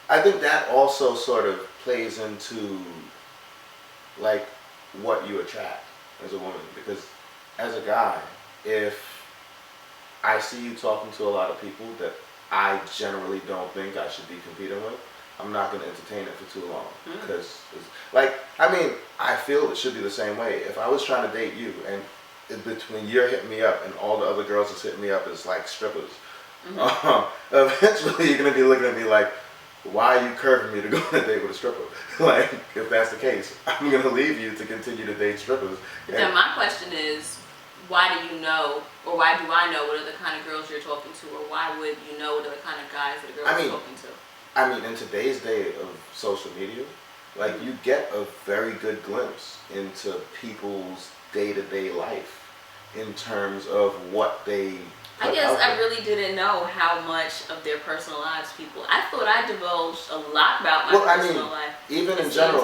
I think that also sort of plays into like what you attract as a woman, because as a guy, if I see you talking to a lot of people that I generally don't think I should be competing with, I'm not going to entertain it for too long. Because, like, I mean, I feel it should be the same way. If I was trying to date you and between you're hitting me up and all the other girls that's hitting me up is like strippers, eventually you're going to be looking at me like, why are you curving me to go on a date with a stripper? Like, if that's the case, I'm going to leave you to continue to date strippers. But then my question is, why do you know, or why do I know what are the kind of girls you're talking to, or why would you know what are the kind of guys that a girl is talking to? I mean, in today's day of social media, like you get a very good glimpse into people's day-to-day life in terms of what they put I guess out there. I really didn't know how much of their personal lives people. I thought I divulged a lot about my personal life. Even in general,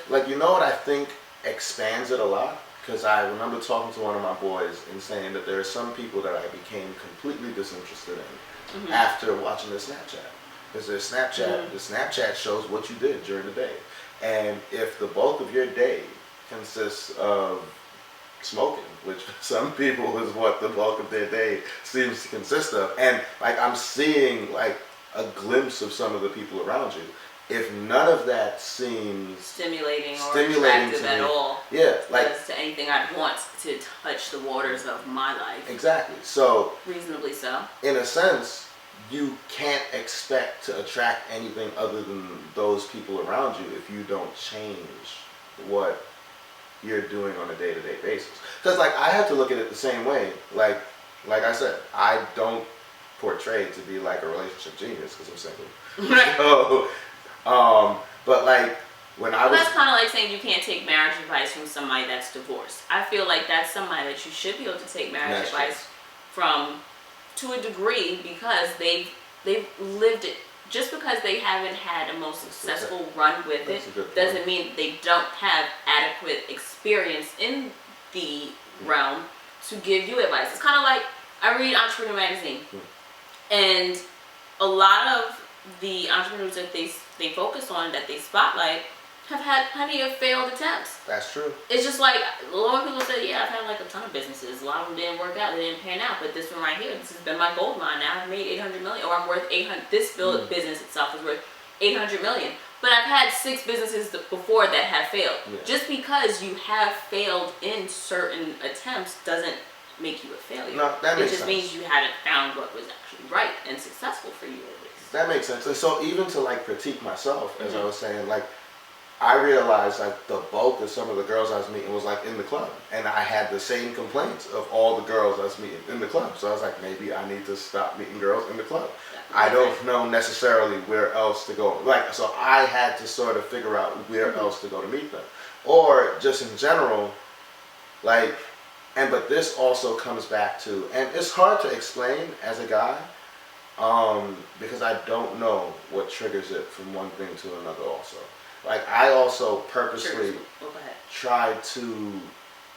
like you know what I think expands it a lot? Because I remember talking to one of my boys and saying that there are some people that I became completely disinterested in after watching their Snapchat. Because their Snapchat, the Snapchat shows what you did during the day. And if the bulk of your day consists of smoking, which for some people is what the bulk of their day seems to consist of, and like I'm seeing like a glimpse of some of the people around you, if none of that seems stimulating or attractive at all, yeah, like as to anything I'd want to touch the waters of my life. Exactly. So reasonably so. In a sense, you can't expect to attract anything other than those people around you if you don't change what you're doing on a day-to-day basis. Because like I have to look at it the same way. Like I said, I don't portray to be like a relationship genius because I'm single. So, but like when I was, that's kind of like saying you can't take marriage advice from somebody that's divorced. I feel like that's somebody that you should be able to take marriage advice from to a degree because they've lived it. Just because they haven't had a most successful run with it doesn't mean they don't have adequate experience in the realm to give you advice. It's kind of like I read Entrepreneur Magazine, and a lot of the entrepreneurs that they focus on, that they spotlight, have had plenty of failed attempts. That's true. It's just like a lot of people say, yeah, I've had like a ton of businesses. A lot of them didn't work out, they didn't pan out. But this one right here, this has been my gold mine. Now I've made $800 million, or I'm worth 800. This business itself is worth $800 million. But I've had 6 businesses before that have failed. Yeah. Just because you have failed in certain attempts doesn't make you a failure. No, that makes sense. It just means you haven't found what was actually right and successful for you at least. That makes sense. And so even to like critique myself, as I was saying, like I realized like the bulk of some of the girls I was meeting was like in the club, and I had the same complaints of all the girls I was meeting in the club. So I was like, maybe I need to stop meeting girls in the club. I don't know necessarily where else to go. Like, so I had to sort of figure out where else to go to meet them, or just in general, like. And but this also comes back to, and it's hard to explain as a guy, because I don't know what triggers it from one thing to another also. Like I also purposely try to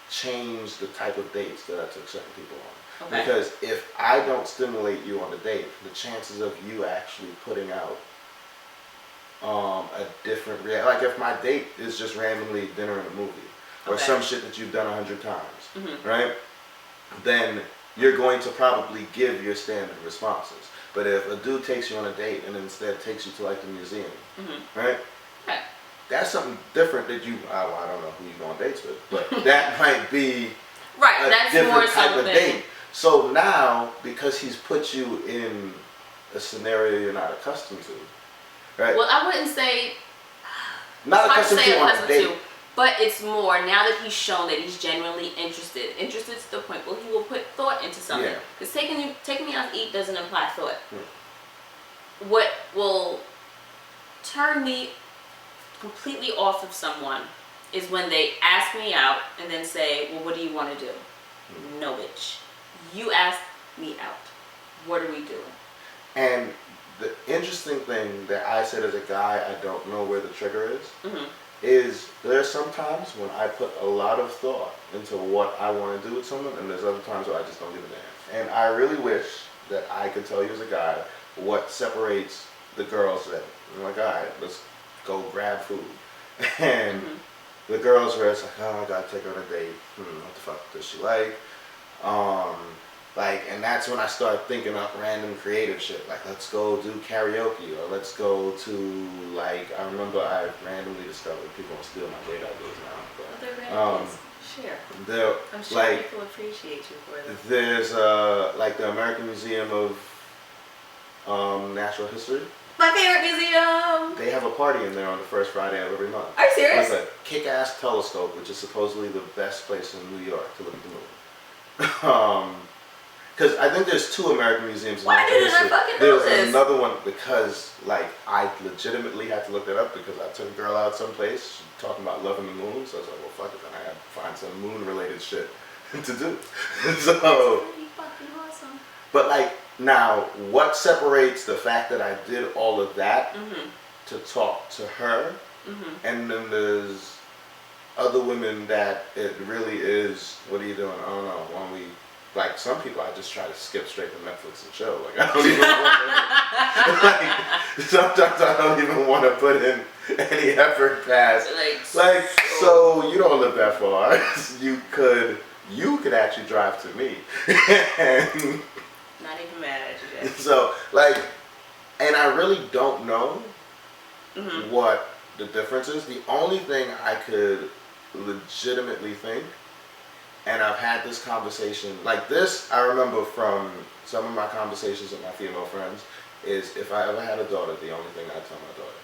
change the type of dates that I took certain people on. Okay. Because if I don't stimulate you on the date, the chances of you actually putting out a different reaction, like if my date is just randomly dinner and a movie, or some shit that you've done 100 times, right? Then you're going to probably give your standard responses. But if a dude takes you on a date and instead takes you to like the museum, right? Okay. That's something different that you, I don't know who you go on dates with, but that might be a different type of date. So now, because he's put you in a scenario you're not accustomed to, right? Well, I wouldn't say, not accustomed to on a date. But it's more, now that he's shown that he's genuinely interested to the point where he will put thought into something. Because taking me out to eat doesn't imply thought. What will turn me completely off of someone is when they ask me out and then say, well, what do you want to do? No, bitch. You asked me out. What are we doing? And the interesting thing that I said as a guy, I don't know where the trigger is there's sometimes when I put a lot of thought into what I want to do with someone, and there's other times where I just don't give a damn. And I really wish that I could tell you as a guy what separates the girls ready. I'm like, all right, let's go grab food. And the girls were just like, oh, I gotta take her on a date. What the fuck does she like? And that's when I started thinking up random creative shit. Like, let's go do karaoke, or let's go to, like, I remember I randomly discovered people want to steal my date ideas now. But, they're great. Share. I'm sure like, people appreciate you for them. There's, like, the American Museum of Natural History. My favorite museum! They have a party in there on the first Friday of every month. Are you serious? It's a kick-ass telescope, which is supposedly the best place in New York to look at the moon. Because I think there's 2 American museums. Why didn't I fucking know this? There's another one because, like, I legitimately had to look that up because I took a girl out someplace talking about loving the moon. So I was like, well, fuck it, then I got to find some moon-related shit to do. So, that's pretty fucking awesome. But, like, now, what separates the fact that I did all of that to talk to her, and then there's other women that it really is, what are you doing? I don't know, when we... Like, some people I just try to skip straight to Netflix and chill. Like, I don't even want to... sometimes I don't even want to put in any effort past... so you don't live that far. You could actually drive to me. And not even mad at you, Jay. So, like, and I really don't know what the difference is. The only thing I could legitimately think, and I've had this conversation, like this, I remember from some of my conversations with my female friends, is if I ever had a daughter, the only thing I'd tell my daughter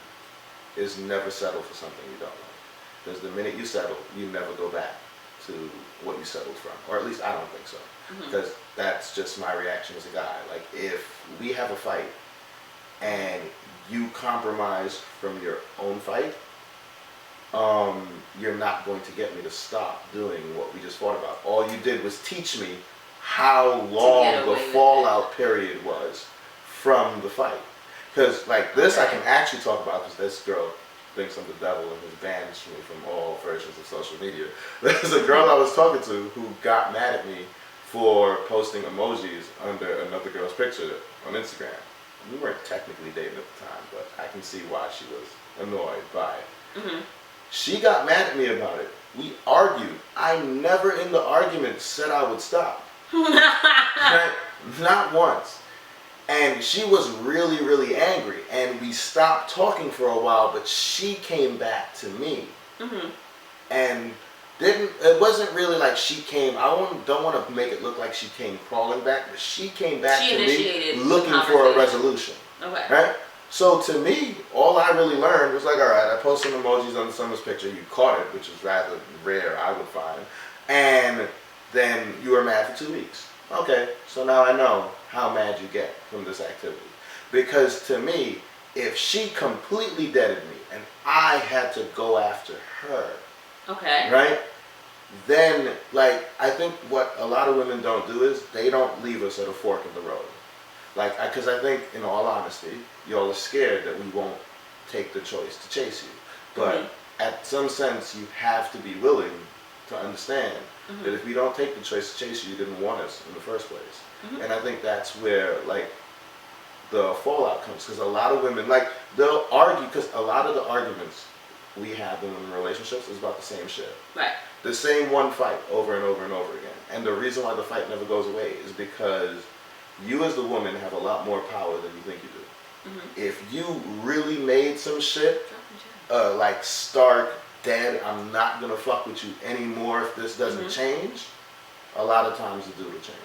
is never settle for something you don't like. Because the minute you settle, you never go back to what you settled from. Or at least I don't think so. Because that's just my reaction as a guy. Like, if we have a fight and you compromise from your own fight, you're not going to get me to stop doing what we just fought about. All you did was teach me how long the fallout period was from the fight. Because, like, this I can actually talk about because this girl thinks I'm the devil and has banished me from all versions of social media. There's a girl I was talking to who got mad at me for posting emojis under another girl's picture on Instagram. We weren't technically dating at the time, but I can see why she was annoyed by it. She got mad at me about it. We argued. I never in the argument said I would stop. Not once. And she was really, really angry. And we stopped talking for a while, but she came back to me. And it wasn't really like she came, don't want to make it look like she came crawling back, but she came back to me looking for a resolution. Okay. Right? So to me, all I really learned was like, all right, I post some emojis on someone's picture, you caught it, which is rather rare, I would find, and then you were mad for 2 weeks. Okay, so now I know how mad you get from this activity. Because to me, if she completely deaded me and I had to go after her, right? Then, like, I think what a lot of women don't do is they don't leave us at a fork in the road. Like, because I think, in all honesty, y'all are scared that we won't take the choice to chase you. But at some sense, you have to be willing to understand that if we don't take the choice to chase you, you didn't want us in the first place. And I think that's where, like, the fallout comes. Because a lot of women, like, they'll argue, because a lot of the arguments we have in relationships is about the same shit. Right. The same one fight over and over and over again. And the reason why the fight never goes away is because you as the woman have a lot more power than you think you do. If you really made some shit, like stark, dead, I'm not going to fuck with you anymore if this doesn't change, a lot of times the dude will change.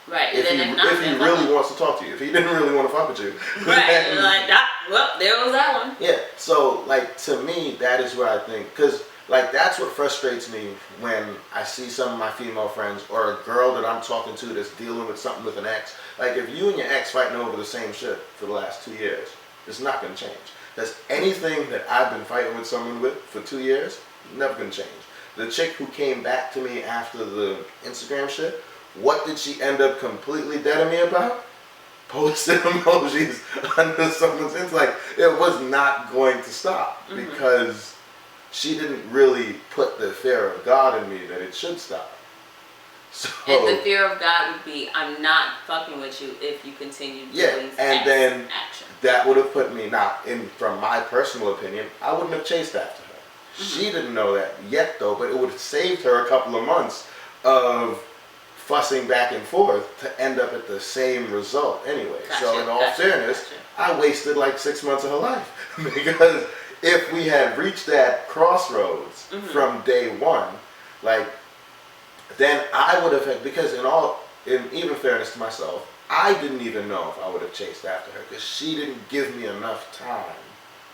Right. If he really wants to talk to you. If he didn't really want to fuck with you. Right. You're like, well, there goes that one. Yeah. So, like, to me, that is where I think, because, like, that's what frustrates me when I see some of my female friends or a girl that I'm talking to that's dealing with something with an ex. Like, if you and your ex fighting over the same shit for the last 2 years, it's not going to change. There's anything that I've been fighting with someone with for 2 years, never going to change. The chick who came back to me after the Instagram shit, what did she end up completely deading me about? Posting emojis under someone's Instagram. Like, it was not going to stop because she didn't really put the fear of God in me that it should stop. So, and the fear of God would be, I'm not fucking with you if you continue doing and then action. that would have put me, now, from my personal opinion, I wouldn't have chased after her. She didn't know that yet, though, but it would have saved her a couple of months of fussing back and forth to end up at the same result anyway. So in all fairness, I wasted like 6 months of her life. Because if we had reached that crossroads from day one, like, then I would have had, because in even fairness to myself, I didn't even know if I would have chased after her because she didn't give me enough time.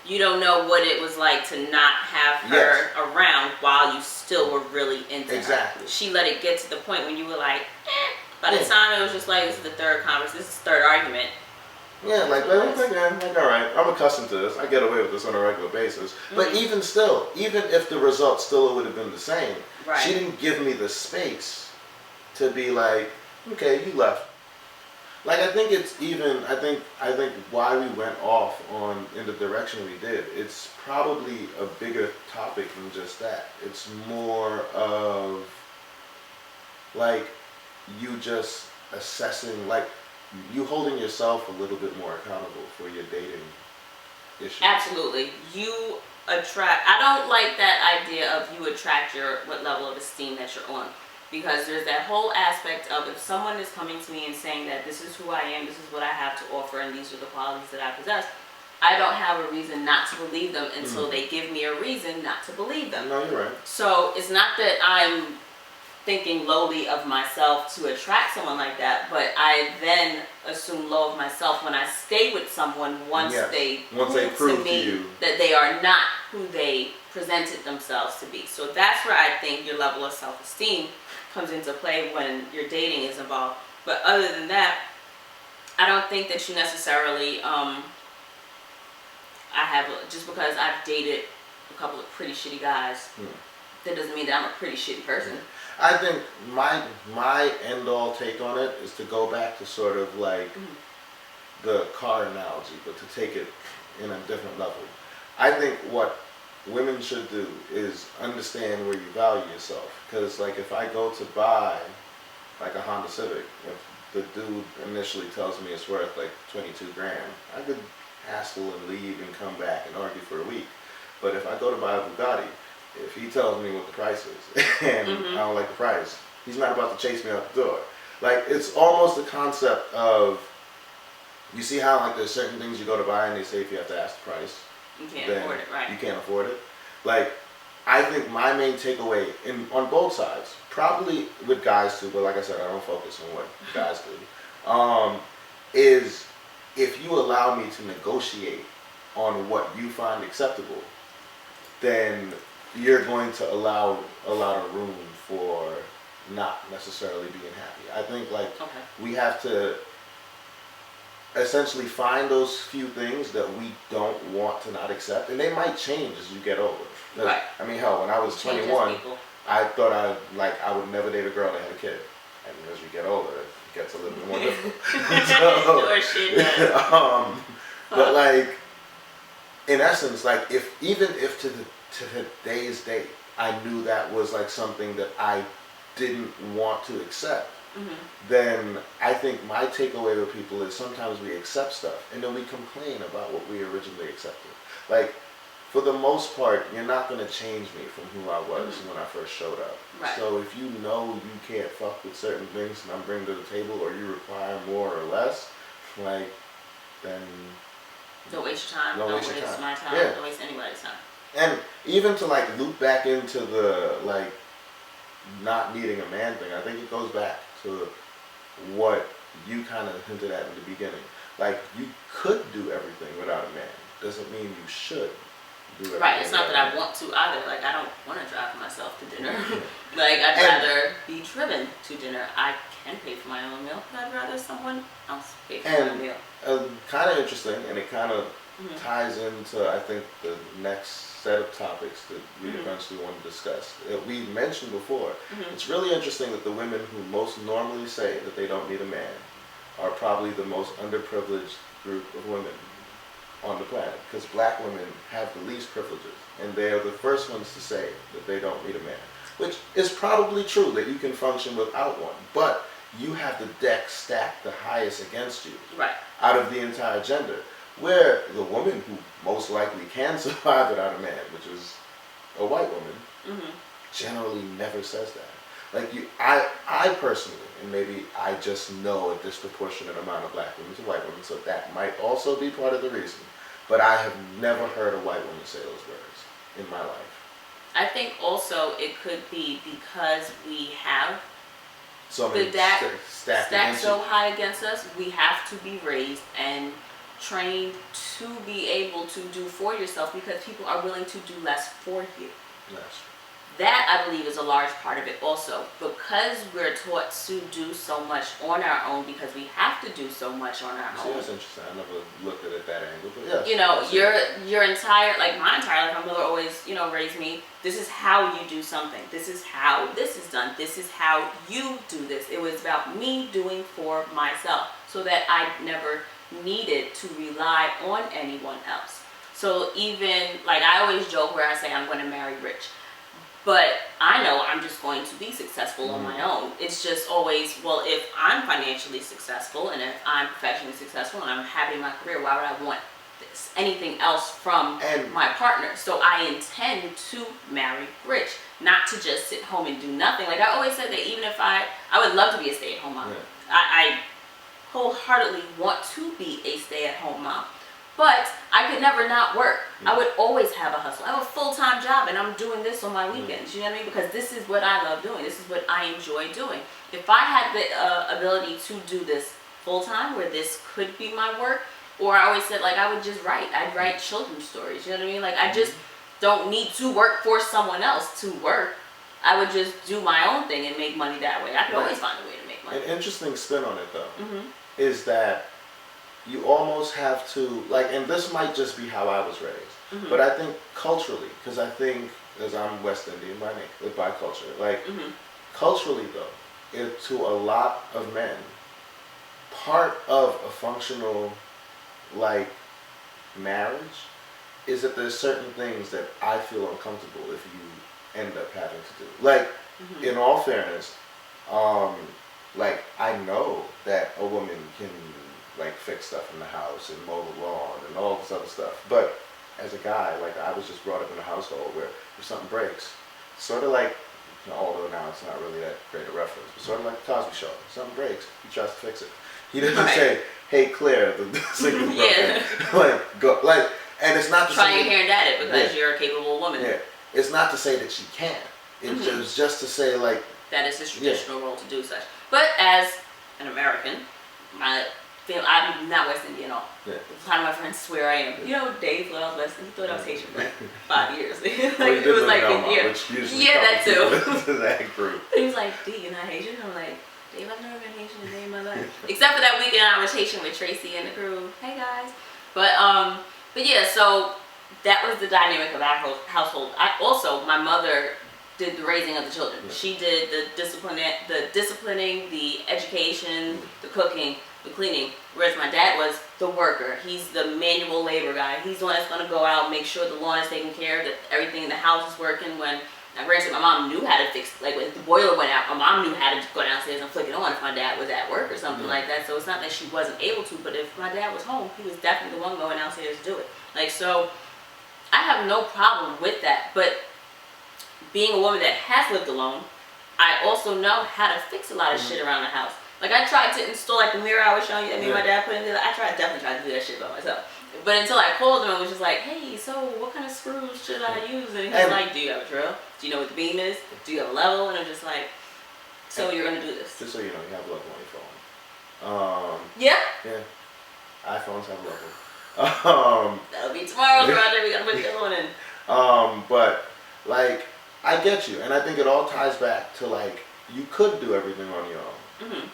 You don't know what it was like to not have her around while you still were really into her. She let it get to the point when you were like, by the time it was just like, this is the third conversation, this is the third argument. Yeah, like all right, I'm accustomed to this. I get away with this on a regular basis. But even still, even if the result still would have been the same, she didn't give me the space to be like, okay, you left. Like, I think it's even, I think why we went off in the direction we did, it's probably a bigger topic than just that. It's more of, like, you just assessing, like, you holding yourself a little bit more accountable for your dating issues. Absolutely. I don't like that idea of you attract what level of esteem that you're on. Because there's that whole aspect of, if someone is coming to me and saying that this is who I am, this is what I have to offer, and these are the qualities that I possess, I don't have a reason not to believe them until they give me a reason not to believe them. No, you're right. So it's not that I'm thinking lowly of myself to attract someone like that, but I then assume low of myself when I stay with someone once they prove to me that they are not who they presented themselves to be. So that's where I think your level of self-esteem comes into play when your dating is involved. But other than that, I don't think that you necessarily, just because I've dated a couple of pretty shitty guys, that doesn't mean that I'm a pretty shitty person. I think my end-all take on it is to go back to sort of like the car analogy, but to take it in a different level. I think what women should do is understand where you value yourself. Because, like, if I go to buy, like, a Honda Civic, if the dude initially tells me it's worth, like, 22 grand, I could hassle and leave and come back and argue for a week. But if I go to buy a Bugatti, if he tells me what the price is and I don't like the price, he's not about to chase me out the door. Like, it's almost the concept of, you see how, like, there's certain things you go to buy and they say if you have to ask the price, you can't afford it, right? You can't afford it. Like, I think my main takeaway on both sides, probably with guys too, but like I said, I don't focus on what guys do, is if you allow me to negotiate on what you find acceptable, then you're going to allow a lot of room for not necessarily being happy. I think, like, we have to essentially find those few things that we don't want to not accept, and they might change as you get older. Right. I mean, hell, when I was 21, I thought I would never date a girl that had a kid, and as you get older, it gets a little bit more difficult. But, like, in essence, like, even if to today's date, I knew that was, like, something that I didn't want to accept, then I think my takeaway with people is sometimes we accept stuff and then we complain about what we originally accepted. Like, for the most part, you're not going to change me from who I was when I first showed up. Right. So if you know you can't fuck with certain things and I'm bringing to the table, or you require more or less, like, then don't waste your time. Don't waste my time. Yeah. Don't waste anybody's time. And even to, like, loop back into the, like, not needing a man thing, I think it goes back to what you kind of hinted at in the beginning. Like, you could do everything without a man. Doesn't mean you should do everything. Right, it's not that I want to either. Like, I don't want to drive myself to dinner. Like, I'd rather be driven to dinner. I can pay for my own meal, but I'd rather someone else pay for my meal. Kind of interesting, and it kind of ties into, I think, the next set of topics that we eventually want to discuss. We mentioned before, it's really interesting that the women who most normally say that they don't need a man are probably the most underprivileged group of women on the planet, because black women have the least privileges, and they are the first ones to say that they don't need a man. which is probably true that you can function without one, but you have the deck stacked the highest against you Right. out of the entire gender. Where the woman who most likely can survive without a man, which is a white woman, Mm-hmm. generally never says that. Like I personally, and maybe I just know a disproportionate amount of black women to white women, so that might also be part of the reason. But I have never heard a white woman say those words in my life. I think also it could be because we have So the many deck stacked stacked against so you. high against us, we have to be raised and trained to be able to do for yourself because people are willing to do less for you. Yes. That, I believe, is a large part of it also. Because we're taught to do so much on our own because we have to do so much on our See, own. that's interesting. I never looked at it that angle, but yes. You know, I see your entire, like my entire life, my mother always, raised me, this is how you do something. This is how this is done. This is how you do this. It was about me doing for myself so that I never needed to rely on anyone else. So even, like I always joke where I say I'm going to marry rich. But I know I'm just going to be successful on my own. It's just always, well, if I'm financially successful and if I'm professionally successful and I'm happy in my career, why would I want anything else from my partner? So I intend to marry rich, not to just sit home and do nothing. Like I always said that even if I would love to be a stay-at-home mom. Yeah. I wholeheartedly want to be a stay-at-home mom. But I could never not work. I would always have a hustle. I have a full-time job and I'm doing this on my weekends. You know what I mean? Because this is what I love doing. This is what I enjoy doing. If I had the ability to do this full-time where this could be my work, or I always said like I would just write. I'd write children's stories. You know what I mean? Like I just don't need to work for someone else to work. I would just do my own thing and make money that way. I could always find a way to make money. An interesting spin on it though is that you almost have to, like, and this might just be how I was raised, but I think culturally, because I think, as I'm West Indian by culture, like, culturally though, to a lot of men, part of a functional, like, marriage is that there's certain things that I feel uncomfortable if you end up having to do. Like, in all fairness, like, I know that a woman can like fix stuff in the house and mow the lawn and all this other stuff. But as a guy, like I was just brought up in a household where if something breaks, sort of like, although now it's not really that great a reference, but sort of like the Cosby Show. If something breaks, he tries to fix it. He doesn't say, "Hey Claire, the sink is broken." Like go, like, and it's not to try say your hand at it because you're a capable woman. Yeah, it's not to say that she can't. It's just to say like that is his traditional role to do such. But as an American, I'm not West Indian at all. Yeah. A lot of my friends swear I am. You know, Dave thought I was West Indian. He thought I was Haitian for like 5 years. Like, it was like a year. Yeah, that too. That group. He was like, D, you're not Haitian? I'm like, Dave, I've never been Haitian a day in my life. Except for that weekend I was Haitian with Tracy and the crew. Hey guys. But yeah, so that was the dynamic of our household. My mother did the raising of the children. Yeah. She did the disciplining, the education, the cooking, the cleaning, whereas my dad was the worker. He's the manual labor guy. He's the one that's going to go out, make sure the lawn is taken care of, that everything in the house is working. When, granted, my mom knew how to fix, like when the boiler went out, my mom knew how to go downstairs and flick it on if my dad was at work or something like that. So it's not that she wasn't able to, but if my dad was home, he was definitely the one going downstairs to do it. Like, so I have no problem with that, but being a woman that has lived alone, I also know how to fix a lot of shit around the house. Like I tried to install like the mirror I was showing you that me and my dad put in there. I definitely tried to do that shit by myself. But until I called him and was just like, hey, so what kind of screws should I use? And he's like, do you have a drill? Do you know what the beam is? Do you have a level? And I'm just like, so you're gonna do this. Just so you know, you have level on your phone. Yeah? Yeah. iPhones have level. That'll be tomorrow's project. We gotta put the other one in. But like, I get you, and I think it all ties back to like, you could do everything on your own.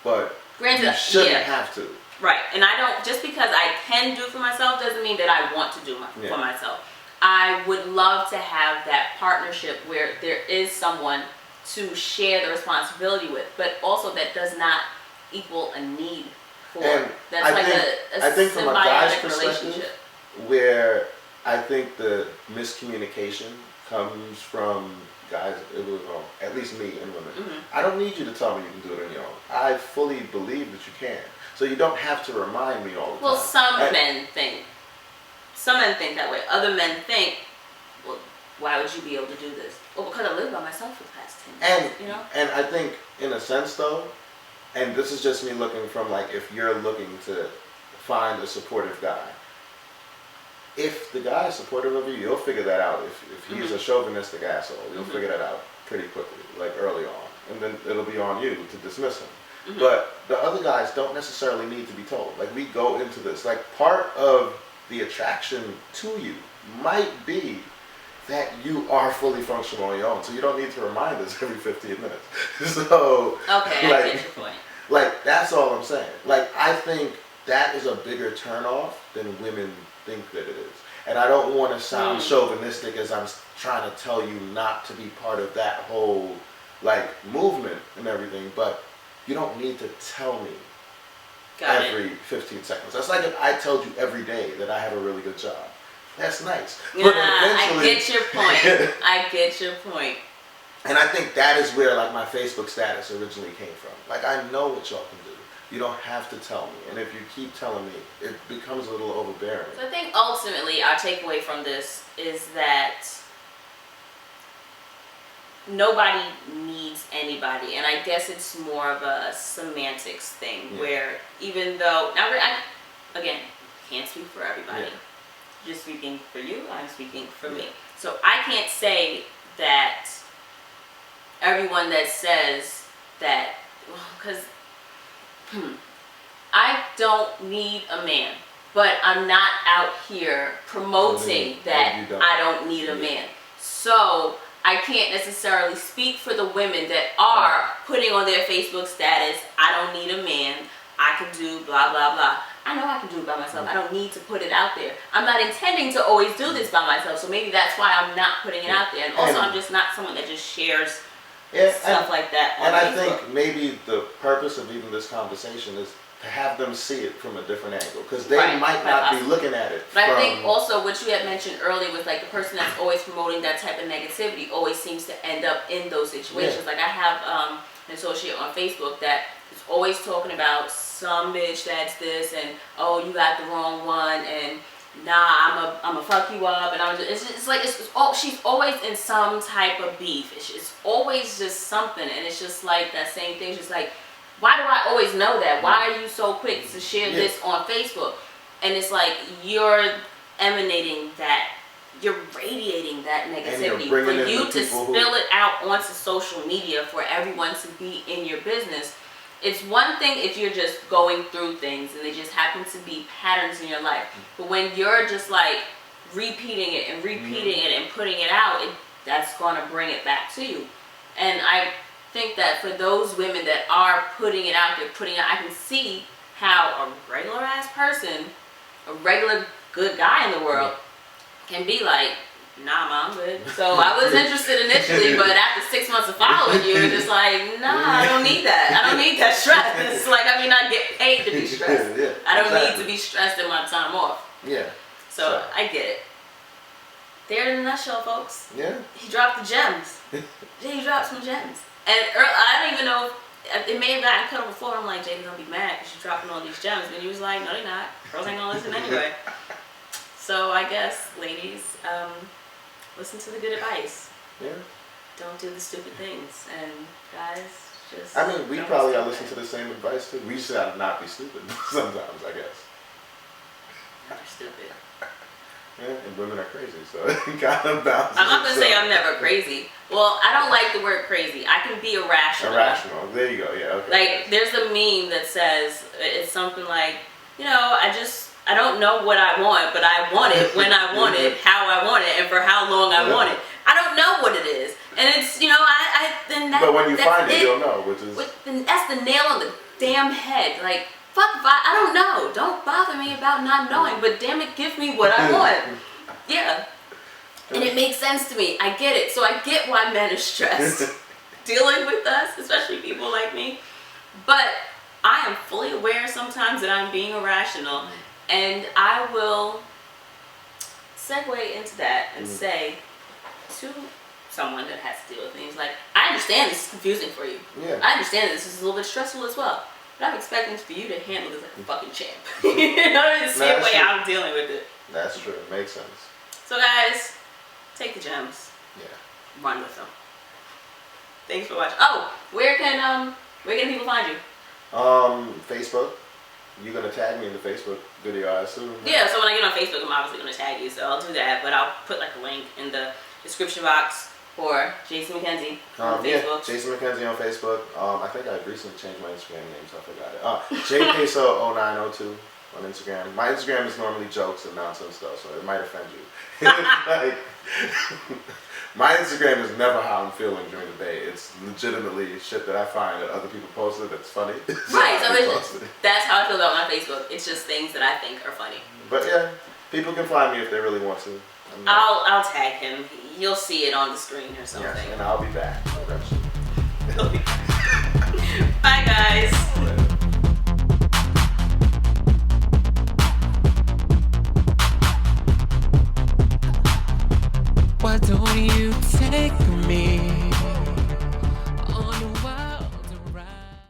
But granted, you shouldn't have to. Right, and I don't, just because I can do for myself doesn't mean that I want to do for myself. I would love to have that partnership where there is someone to share the responsibility with, but also that does not equal a need for. And that's I think from a guy's symbiotic perspective, where I think the miscommunication comes from guys, it was at least me and women. Mm-hmm. I don't need you to tell me you can do it on your own. I fully believe that you can. So you don't have to remind me all the time. Well, some men think that way. Other men think, well, why would you be able to do this? Well, because I lived by myself for the past 10 years. You know? And I think, in a sense, though, and this is just me looking from, like, if you're looking to find a supportive guy, if the guy is supportive of you, you'll figure that out. If he's a chauvinistic asshole, you'll figure that out pretty quickly, like early on. And then it'll be on you to dismiss him. But the other guys don't necessarily need to be told. Like, we go into this. Like, part of the attraction to you might be that you are fully functional on your own. So you don't need to remind us every 15 minutes. So, okay, like, I get your point. Like, that's all I'm saying. Like, I think that is a bigger turnoff than women think that it is. And I don't want to sound chauvinistic as I'm trying to tell you not to be part of that whole, like, movement and everything, but you don't need to tell me every 15 seconds. That's like if I told you every day that I have a really good job. That's nice. Yeah, I get your point. I get your point. And I think that is where, like, my Facebook status originally came from. Like, I know what y'all can do. You don't have to tell me. And if you keep telling me, it becomes a little overbearing. So I think ultimately our takeaway from this is that nobody needs anybody. And I guess it's more of a semantics thing where even though, now again, can't speak for everybody. Just speaking for you, I'm speaking for me. So I can't say that everyone that says that, because I don't need a man, but I'm not out here promoting that I don't need a man. So I can't necessarily speak for the women that are putting on their Facebook status, I don't need a man, I can do blah, blah, blah. I know I can do it by myself. I don't need to put it out there. I'm not intending to always do this by myself, so maybe that's why I'm not putting it out there. And also, I'm just not someone that just shares stuff like that on Facebook. I think maybe the purpose of even this conversation is to have them see it from a different angle, because they might not be looking at it. But I think also what you had mentioned earlier was like the person that's always promoting that type of negativity always seems to end up in those situations. Like I have an associate on Facebook that is always talking about some bitch that's this, and oh, you got the wrong one, and nah, I'm a fuck you up, and she's always in some type of beef. It's always just something, and it's just like that same thing. Just like, why do I always know that? Why are you so quick to share this on Facebook? And it's like you're emanating that, you're radiating that negativity for you to spill it out onto social media for everyone to be in your business. It's one thing if you're just going through things and they just happen to be patterns in your life. But when you're just like repeating it and putting it out, that's going to bring it back to you. And I think that for those women that are putting it out there, I can see how a regular ass person, a regular good guy in the world can be like, nah, Mom, good. So I was interested initially, but after 6 months of following you, it's just like, nah, I don't need that. I don't need that stress. It's like, I mean, I get paid to be stressed. I don't need to be stressed in my time off. So I get it. There in a nutshell, folks. He dropped the gems. Jay dropped some gems. And I don't even know if it may have gotten cut off before. I'm like, Jay's gonna be mad because she's dropping all these gems. But he was like, no, they're not. Girls ain't gonna listen anyway. So I guess, ladies, listen to the good advice. Don't do the stupid things. And guys, just... I mean, we probably all listen to the same advice too. We just gotta not be stupid sometimes, I guess. Never stupid. And women are crazy, so it kind of balances. I'm not gonna say I'm never crazy. Well, I don't like the word crazy. I can be irrational. Irrational. There you go. Yeah. Okay. Like, there's a meme that says, it's something like, you know, I don't know what I want, but I want it when I want it, how I want it, and for how long I want it. I don't know what it is, and it's, you know, But when you find it, you'll know, which is. That's the nail on the damn head. Like, fuck if I don't know. Don't bother me about not knowing, but damn it, give me what I want. And it makes sense to me. I get it. So I get why men are stressed dealing with us, especially people like me. But I am fully aware sometimes that I'm being irrational. And I will segue into that and say, to someone that has to deal with things. Like, I understand this is confusing for you. Yeah. I understand this is a little bit stressful as well. But I'm expecting for you to handle this like a fucking champ. You know, the same way I'm dealing with it. That's true. Makes sense. So guys, take the gems. Yeah. Run with them. Thanks for watching. Oh, where can people find you? Facebook. You're gonna tag me in the Facebook video, I assume. Right? Yeah, so when I get on Facebook, I'm obviously gonna tag you, so I'll do that. But I'll put like a link in the description box for Jason McKenzie on Facebook. Yeah, Jason McKenzie on Facebook. I think I recently changed my Instagram name, so I forgot it. JPeso0902 on Instagram. My Instagram is normally jokes and nonsense though, so it might offend you. Like, my Instagram is never how I'm feeling during the day. It's legitimately shit that I find that other people posted that's funny. Right, so that's how I feel about my Facebook. It's just things that I think are funny. But yeah, people can find me if they really want to. I'll tag him. You'll see it on the screen or something. Yes, and I'll be back eventually. Bye guys. Why don't you take